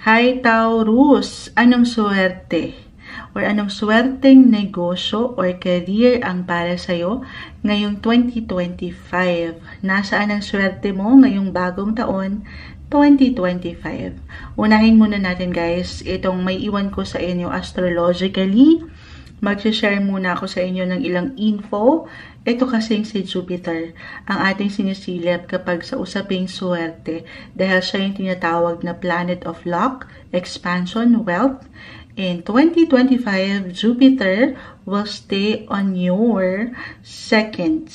Hi Taurus! Anong swerte? Or anong swerteng negosyo or career ang para sa'yo ngayong 2025? Nasaan ang swerte mo ngayong bagong taon, 2025? Unahin muna natin guys, itong may iwan ko sa inyo astrologically. Mag-share muna ako sa inyo ng ilang info. Ito kasing si Jupiter, ang ating sinisilip kapag sa usaping swerte dahil siya yung tinatawag na planet of luck, expansion, wealth. In 2025, Jupiter will stay on your second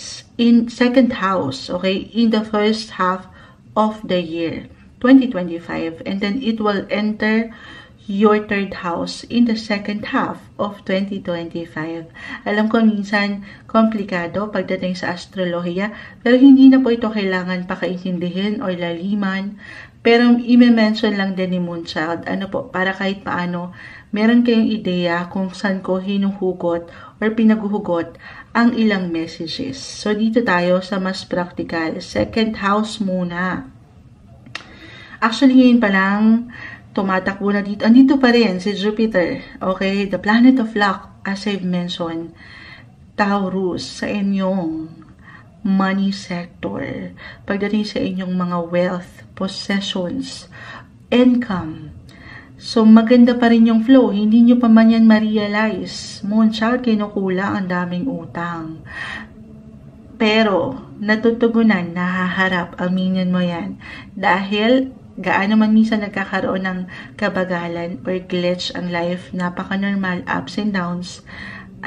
house, okay, in the first half of the year, 2025. And then it will enter your third house in the second half of 2025. Alam ko minsan komplikado pagdating sa astrolohiya, pero hindi na po ito kailangan pakaintindihin o laliman. Pero i-mention lang din ni Moonchild, para kahit paano, meron kayong ideya kung saan ko hinuhugot or pinaguhugot ang ilang messages. So dito tayo sa mas practical, second house muna. Actually ngayon pa lang, tumatakbo na dito. Andito pa rin si Jupiter. Okay? The planet of luck, as I've mentioned. Taurus, sa inyong money sector. Pagdating sa inyong mga wealth, possessions, income. So, maganda pa rin yung flow. Hindi nyo pa man yan ma-realize. Moonchild, kinukulang ang daming utang. Pero, natutugunan, nahaharap, aminin mo yan. Dahil, gaano man minsan nagkakaroon ng kabagalan or glitch ang life, napaka-normal, ups and downs,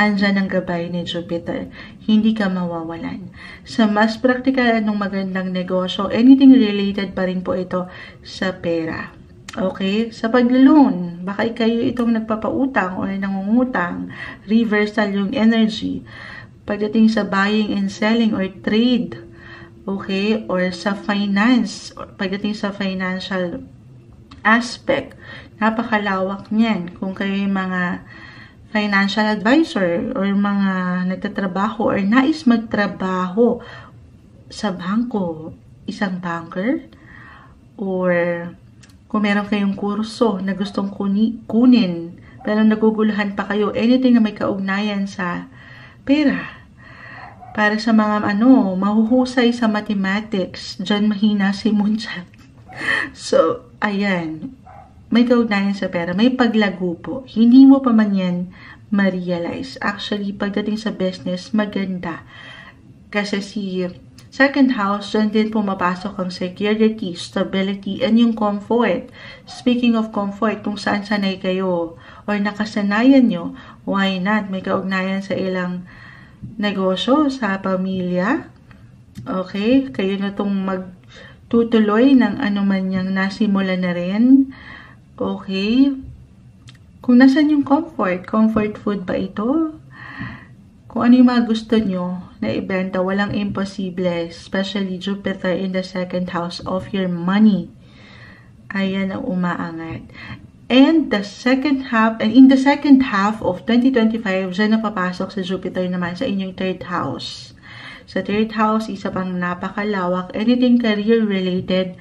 andyan ang gabay ni Jupiter. Hindi ka mawawalan. Sa mas praktikal anong magandang negosyo, anything related pa rin po ito sa pera. Okay? Sa paglo-loan, baka kayo itong nagpapautang o nangungutang, reversal yung energy. Pagdating sa buying and selling or trade, okay, or sa finance, pagdating sa financial aspect, napakalawak niyan. Kung kayo yung mga financial advisor or mga nagtatrabaho or nais magtrabaho sa bangko, isang banker, or kung meron kayong kurso na gustong kunin, pero naguguluhan pa kayo, anything na may kaugnayan sa pera. Para sa mga mahuhusay sa mathematics, dyan mahina si Moonchild. So, ayan. May kaugnayan sa pera. May paglago po. Hindi mo pa man yan ma-realize. Actually, pagdating sa business, maganda. Kasi si second house, dyan din pumapasok ang security, stability, and yung comfort. Speaking of comfort, kung saan sanay kayo or nakasanayan nyo, why not? May kaugnayan sa ilang negosyo, sa pamilya. Okay? Kayo na itong magtutuloy ng anuman niyang nasimula na rin. Okay? Kung nasan yung comfort food ba ito? Kung ano yung mga gusto nyo na ibenta, walang imposible. Especially Jupiter in the second house of your money. Ayan ang umaangat. And in the second half of 2025, dyan napapasok sa Jupiter naman sa inyong third house. Sa third house, isa pang napakalawak. Anything career-related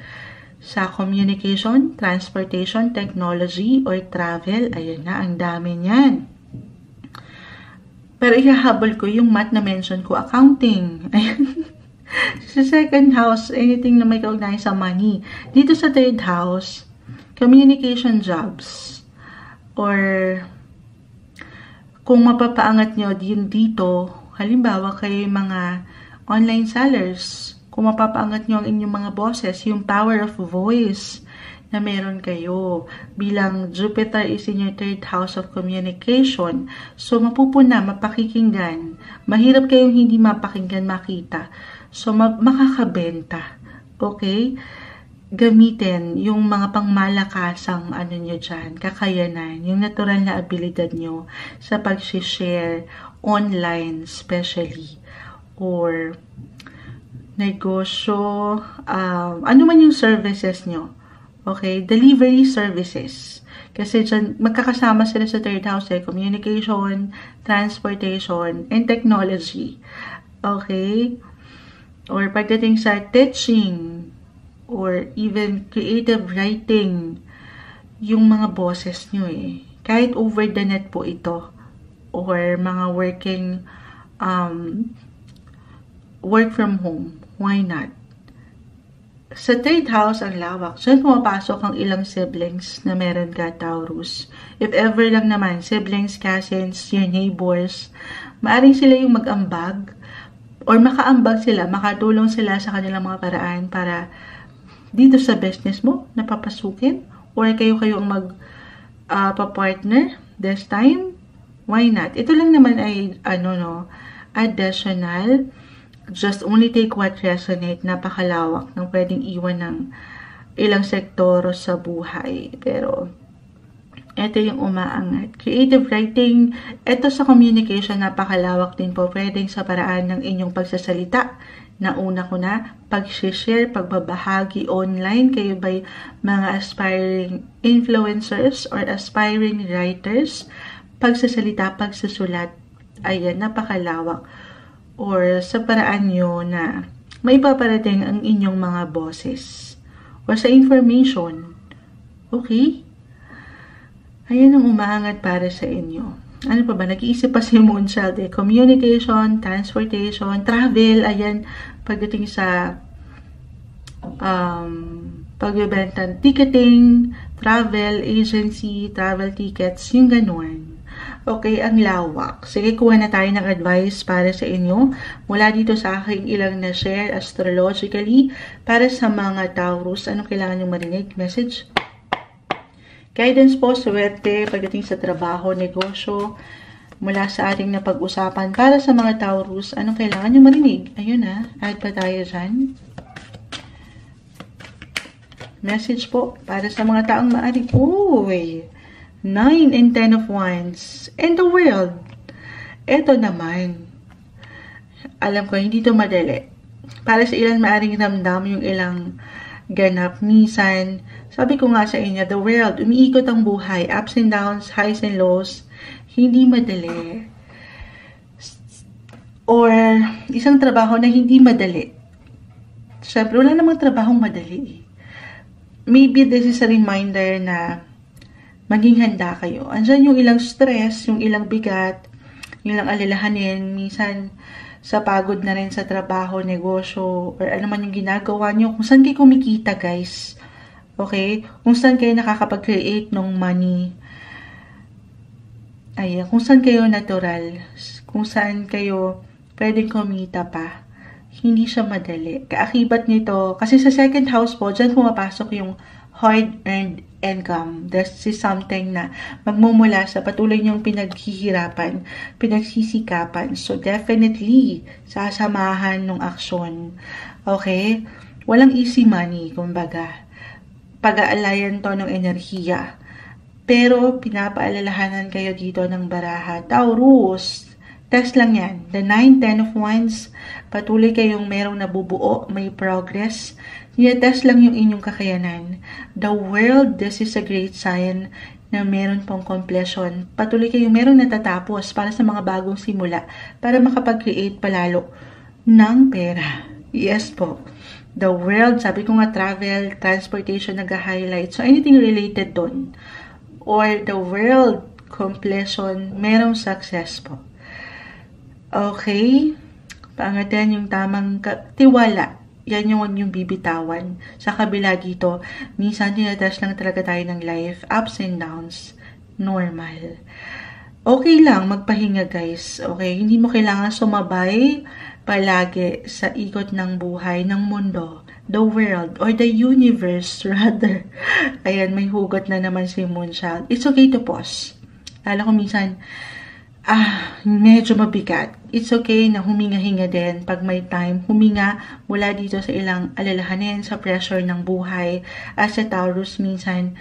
sa communication, transportation, technology, or travel. Ayan na, ang dami niyan. Pero ihahabol ko yung math na mention ko, accounting. Ayan. Sa second house, anything na may kaugnayan sa money. Dito sa third house, communication jobs, or kung mapapaangat nyo din dito, halimbawa kayo mga online sellers, kung mapapaangat nyo ang inyong mga bosses, yung power of voice na meron kayo, bilang Jupiter is in your third house of communication, so mapupuna, mapakikinggan, mahirap kayong hindi mapakinggan, makita, so makakabenta, okay? Gamitin yung mga pangmalakasang nyo dyan, kakayanan, yung natural na abilidad nyo sa pag-share online especially, or negosyo, ano man yung services nyo, okay, delivery services, kasi dyan magkakasama sila sa third house, communication, transportation, and technology, okay, or pagdating sa teaching, or even creative writing, yung mga bosses nyo eh. Kahit over the net po ito, or mga working, work from home, why not? Sa 3rd house, ang lawak. So, pumapasok ang ilang siblings na meron ka, Taurus. If ever lang naman, siblings, cousins, your neighbors, maaring sila yung mag-ambag, or makaambag sila, makatulong sila sa kanilang mga paraan para dito sa business mo, napapasukin, or kayo ang mag-partner this time, why not? Ito lang naman ay, additional. Just only take what resonate. Napakalawak ng pwedeng iwan ng ilang sektor sa buhay. Pero, ito yung umaangat. Creative writing, ito sa communication, napakalawak din po. Pwedeng sa paraan ng inyong pagsasalita. Nauna ko na, pag-share, pagbabahagi online. Kayo ba'y mga aspiring influencers or aspiring writers? Pagsasalita, pagsusulat, ayan, napakalawak. Or sa paraan nyo na may paparating ang inyong mga bosses. Or sa information. Okay? Ayan ang umaangat para sa inyo. Ano pa ba? Nag-iisip pa si Moonchild eh. Communication, transportation, travel. Ayan, pagdating sa pagbebenta, ticketing, travel agency, travel tickets, yung ganun. Okay, ang lawak. Sige, kuha na tayo ng advice para sa inyo. Mula dito sa aking ilang na-share astrologically para sa mga Taurus. Anong kailangan nyo marinig? Message? Guidance po, swerte, pagdating sa trabaho, negosyo, mula sa ating napag-usapan. Para sa mga Taurus, anong kailangan nyo marinig? Ayun na, add pa tayo dyan. Message po, para sa mga taong maaring, uy, 9 and 10 of Wands. And the world. Ito naman. Alam ko, hindi to madali. Para sa ilan maaring ramdam yung ilang ganap. Minsan, sabi ko nga sa inyo, the world, umiikot ang buhay. Ups and downs, highs and lows. Hindi madali. Or, isang trabaho na hindi madali. Siyempre, wala namang trabahong madali. Maybe this is a reminder na maging handa kayo. Andyan yung ilang stress, yung ilang bigat, yung ilang alalahanin, minsan sa pagod na rin sa trabaho, negosyo, or ano man yung ginagawa nyo. Kung saan kayo kumikita, guys. Okay? Kung saan kayo nakakapag-create ng money. Ayan. Kung saan kayo natural. Kung saan kayo pwedeng kumita pa. Hindi siya madali. Kaakibat nito, kasi sa 2nd house po, dyan pumapasok yung hard-earned income. This is something na magmumula sa patuloy niyong pinaghihirapan, pinagsisikapan. So, definitely, sasamahan ng aksyon. Okay? Walang easy money, kumbaga. Pag-aalayan to ng enerhiya. Pero, pinapaalalahanan kayo dito ng baraha. Taurus, test lang yan. The 9, 10 of Wands, patuloy kayong merong nabubuo, may progress. Test lang yung inyong kakayanan. The world, this is a great sign na meron pong completion. Patuloy kayong merong natatapos para sa mga bagong simula, para makapag-create palalo ng pera. Yes po. The world, sabi ko nga travel, transportation, nag-highlight. So, anything related dun. Or the world, completion, merong success po. Okay? Pangatan yung tamang tiwala. Yan yung bibitawan. Sa kabila dito, minsan tinatest lang talaga tayo ng life. Ups and downs. Normal. Okay lang, magpahinga guys. Okay? Hindi mo kailangan sumabay palagi sa ikot ng buhay, ng mundo, the world, or the universe rather. Ayan, may hugot na naman si Moonchild. It's okay to pause. Lalo ko minsan, medyo mabigat. It's okay na huminga-hinga din pag may time. Huminga mula dito sa ilang alalahanin, sa pressure ng buhay. As a Taurus, minsan,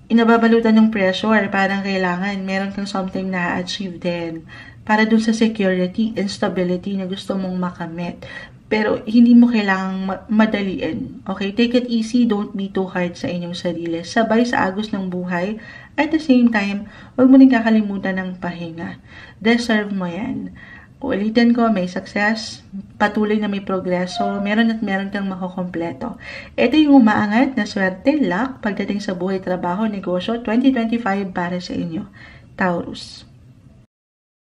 inababalutan ng pressure. Parang kailangan, meron kang something na achieve din. Para dun sa security and stability na gusto mong makamit. Pero, hindi mo kailangang madaliin. Okay? Take it easy. Don't be too hard sa inyong sarili. Sabay sa agos ng buhay. At the same time, huwag mo rin kakalimutan ng pahinga. Deserve mo yan. Ulitin ko, may success, patuloy na may progreso, meron at meron kang makukompleto. Ito yung umaangat na swerte, luck, pagdating sa buhay, trabaho, negosyo, 2025 para sa inyo, Taurus.